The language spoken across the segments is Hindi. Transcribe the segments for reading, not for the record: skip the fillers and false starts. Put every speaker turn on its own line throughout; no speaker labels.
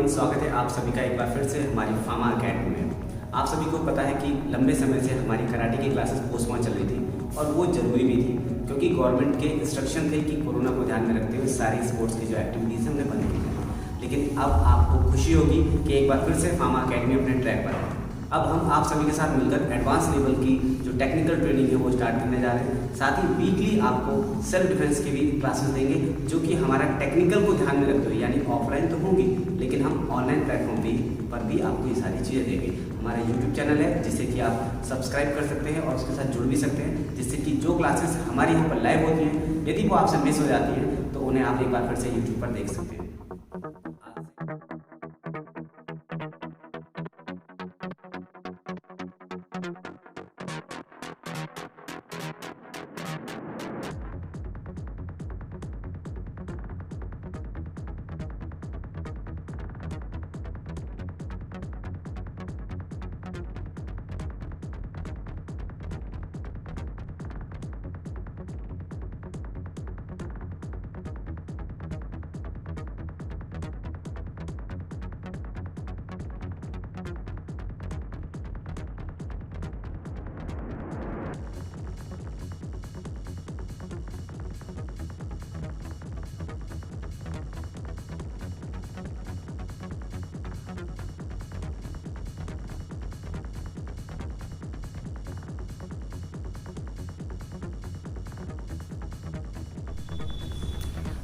एवरीवन, स्वागत है आप सभी का एक बार फिर से हमारी फामा अकेडमी में। आप सभी को पता है कि लंबे समय से हमारी कराटे की क्लासेस पोस्टपोन चल रही थी और वो जरूरी भी थी क्योंकि गवर्नमेंट के इंस्ट्रक्शन थे कि कोरोना को ध्यान में रखते हुए सारी स्पोर्ट्स की जो एक्टिविटीज़ हमने बंद की थी। लेकिन अब आपको खुशी होगी कि एक बार फिर से फामा अकेडमी अपने ट्रैक पर है। अब हम आप सभी के साथ मिलकर एडवांस लेवल की जो टेक्निकल ट्रेनिंग है वो स्टार्ट करने जा रहे हैं। साथ ही वीकली आपको सेल्फ डिफेंस की भी क्लासेस देंगे जो कि हमारा टेक्निकल को ध्यान में रखते हुए, यानी ऑफलाइन तो होंगी लेकिन हम ऑनलाइन प्लेटफॉर्म पर भी आपको ये सारी चीज़ें देंगे। हमारा यूट्यूब चैनल है जिससे कि आप सब्सक्राइब कर सकते हैं और उसके साथ जुड़ भी सकते हैं, जिससे कि जो क्लासेस हमारी यहाँ पर लाइव होती हैं यदि वो आपसे मिस हो जाती हैं तो उन्हें आप एक बार फिर से यूट्यूब पर देख सकते हैं।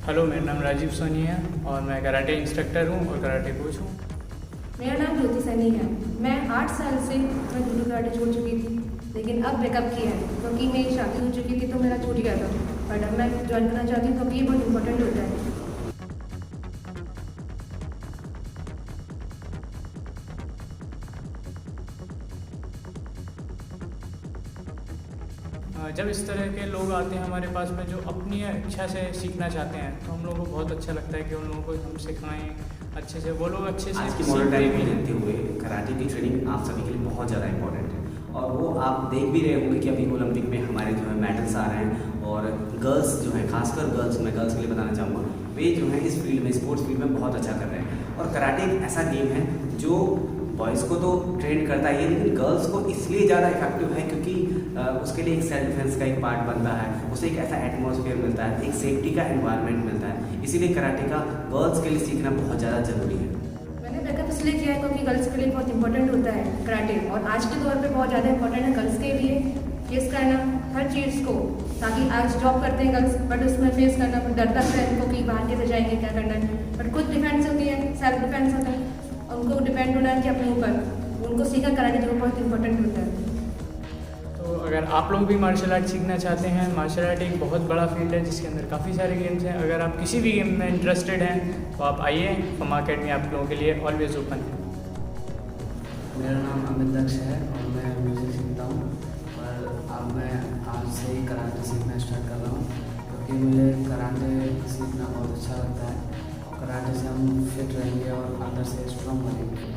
हेलो, मेरा नाम राजीव सोनी है और मैं कराटे इंस्ट्रक्टर हूँ और कराटे कोच हूँ।
मेरा नाम ज्योति सनी है। मैं 8 साल से मैं जूडो कराटे छोड़ चुकी थी, लेकिन अब बैकअप किया है क्योंकि मेरी शादी हो चुकी थी तो मेरा छूट गया था। बट अब मैं ज्वाइन करना चाहती हूँ क्योंकि ये बहुत इंपॉर्टेंट होता है।
जब इस तरह के लोग आते हैं हमारे पास में जो अपनी इच्छा से सीखना चाहते हैं तो हम लोगों को बहुत अच्छा लगता है कि उन लोगों को हम सिखाएं अच्छे से, वो लोग अच्छे से।
आज की मॉडर्न टाइम में लेते हुए कराटे की ट्रेनिंग आप सभी के लिए बहुत ज़्यादा इंपॉर्टेंट है और वो आप देख भी रहे होंगे कि अभी ओलंपिक में हमारे जो है मेडल्स आ रहे हैं और गर्ल्स जो है, खासकर गर्ल्स, मैं गर्ल्स के लिए बताना चाहूँगा, वे जो है इस फील्ड में, स्पोर्ट्स फील्ड में बहुत अच्छा कर रहे हैं। और कराटे एक ऐसा गेम है जो बॉयज़ को तो ट्रेन करता है लेकिन गर्ल्स को इसलिए ज़्यादा इफेक्टिव है क्योंकि उसके लिए एक सेल्फ डिफेंस का एक पार्ट बनता है, उसे एक ऐसा एटमॉस्फेयर मिलता है, एक सेफ्टी का एनवायरनमेंट मिलता है। इसीलिए कराटे का गर्ल्स के लिए सीखना बहुत ज़्यादा जरूरी है।
मैंने बैकअप इसलिए किया है क्योंकि गर्ल्स के लिए बहुत इंपॉर्टेंट होता है कराटे, और आज के दौर पे बहुत ज़्यादा इंपॉर्टेंट है गर्ल्स के लिए फेस करना हर चीज़ को। ताकि आज जॉब करते हैं गर्ल्स बट उसमें फेस करना डर लगता है उनको कि बाहर कैसे जाएंगे, क्या करना है। बट खुद डिफेंस होती है, सेल्फ डिफेंस होता है, उनको डिपेंड होना है कि अपने ऊपर उनको सीखा कराटे जो बहुत इंपॉर्टेंट होता है।
तो अगर आप लोग भी मार्शल आर्ट सीखना चाहते हैं, मार्शल आर्ट एक बहुत बड़ा फील्ड है जिसके अंदर काफ़ी सारे गेम्स हैं। अगर आप किसी भी गेम में इंटरेस्टेड हैं तो आप आइए, फामा अकेडमी आप लोगों के लिए ऑलवेज ओपन है।
मेरा नाम अमित दक्ष है और मैं म्यूज़िक सीखता हूँ, पर अब मैं आज से ही कराटे सीखना स्टार्ट कर रहा हूँ क्योंकि मुझे कराटे सीखना बहुत अच्छा लगता है। कराटे से हम फिट रहेंगे और अंदर से स्ट्रॉन्ग बनेंगे।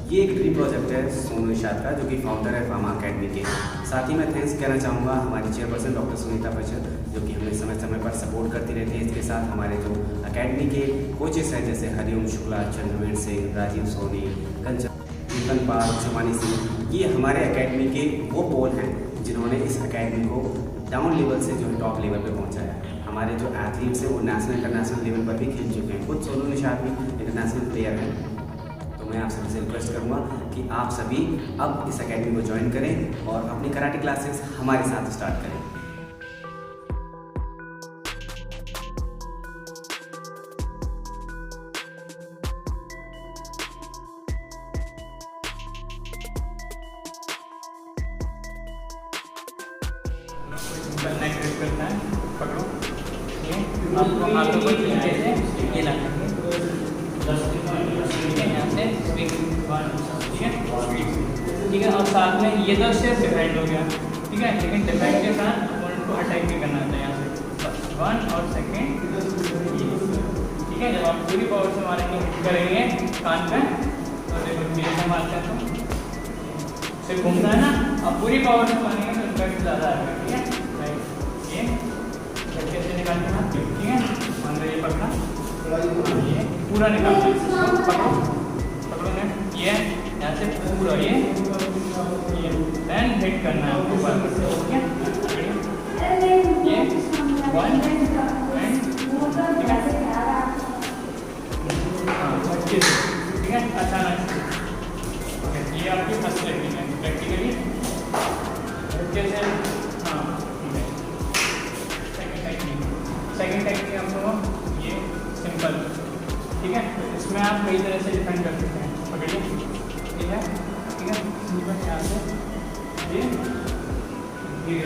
ये एक ड्रीम प्रोजेक्ट है सोनू निषाद का, जो कि फाउंडर है फामा अकेडमी के। साथ ही मैं थैंक्स कहना चाहूँगा हमारी चेयरपर्सन डॉक्टर सुनीता परिषद, जो कि हमें समय समय पर सपोर्ट करती रहती है। इसके साथ हमारे जो अकेडमी के कोचेस हैं जैसे हरिओम शुक्ला, चंद्रवीर सिंह, राजीव सोनी, कंचन, कीर्तन पाल, शिवानी सिंह, ये हमारे अकेडमी के वो पोल हैं जिन्होंने इस अकेडमी को डाउन लेवल से जो है टॉप लेवल पर पहुँचाया है। हमारे जो एथलीट्स हैं वो नेशनल इंटरनेशनल लेवल पर भी खेल चुके हैं। खुद सोनू निषाद भी इंटरनेशनल प्लेयर हैं। मैं आप सभी से रिक्वेस्ट करूंगा कि आप सभी अब इस एकेडमी को ज्वाइन करें और अपनी कराटे क्लासेस हमारे साथ स्टार्ट करें।
करना है, पकड़ो ये आपको हाथों को नीचे से ये लगना है, यहाँ से स्विंग, ठीक है। और साथ में ये तो सिर्फ डिफेंड हो गया, ठीक है, लेकिन डिफेंड के साथ उनको अटैक भी करना होता है यहाँ से। बस 1 और सेकेंड, ठीक है। जब आप पूरी पावर से मारेंगे, हिट करेंगे कान पे, और देखो धीरे से मारते हैं तो सिर्फ घूमना है ना, आप पूरी पावर से मारेंगे तो इम्पैक्ट ज़्यादा आएगा, ठीक है। ये झटके से निकालना, ठीक है, अंदर ये पकड़ा, ये पूरा निकालना है, पकड़ो पकड़ो ना, ये यहाँ से पूरा ये देन हिट करना है ऊपर, ठीक है, ये 1 एंड ठीक है, अच्छे से, ठीक है, अचानक से, ओके, ये आपकी फर्स्ट टेक्निक है, प्रैक्टिकली अच्छे से, हाँ, सेकेंड टेक्निक आपको ये सिंपल, ठीक है, इसमें आप कई तरह से डिफेंड कर सकते हैं, पकड़िए, ठीक है, सिंपल यहाँ से ये ठीक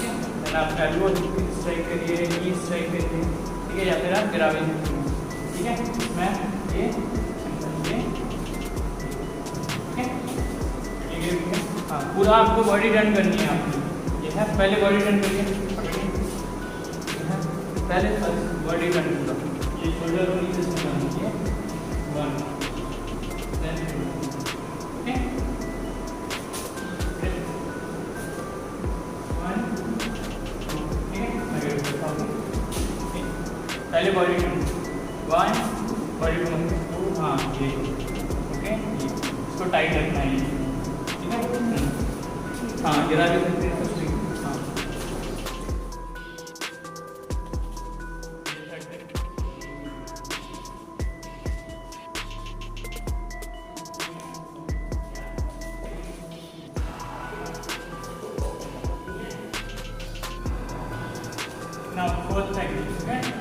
है, देन आप एल्बो स्ट्राइक करिए, नी स्ट्राइक करिए, ठीक है, या फिर आप गिरावे, ठीक है, इसमें ये सिंपल ये, ठीक है, ये हाँ, पूरा आपको बॉडी टर्न करनी है आपकी, ये है, पहले बॉडी टर्न करिए, पहले बॉडी टर्न करो, ये शोल्डर को नीचे से करना है, 1 देन ओके, 1 ठीक है, पहले बॉडी टर्न 1 बॉडी टर्न 2, हाँ ये ओके, इसको टाइट रखना है, ठीक है, हाँ गिरा भी सकते हैं, हाँ now fourth technique, okay?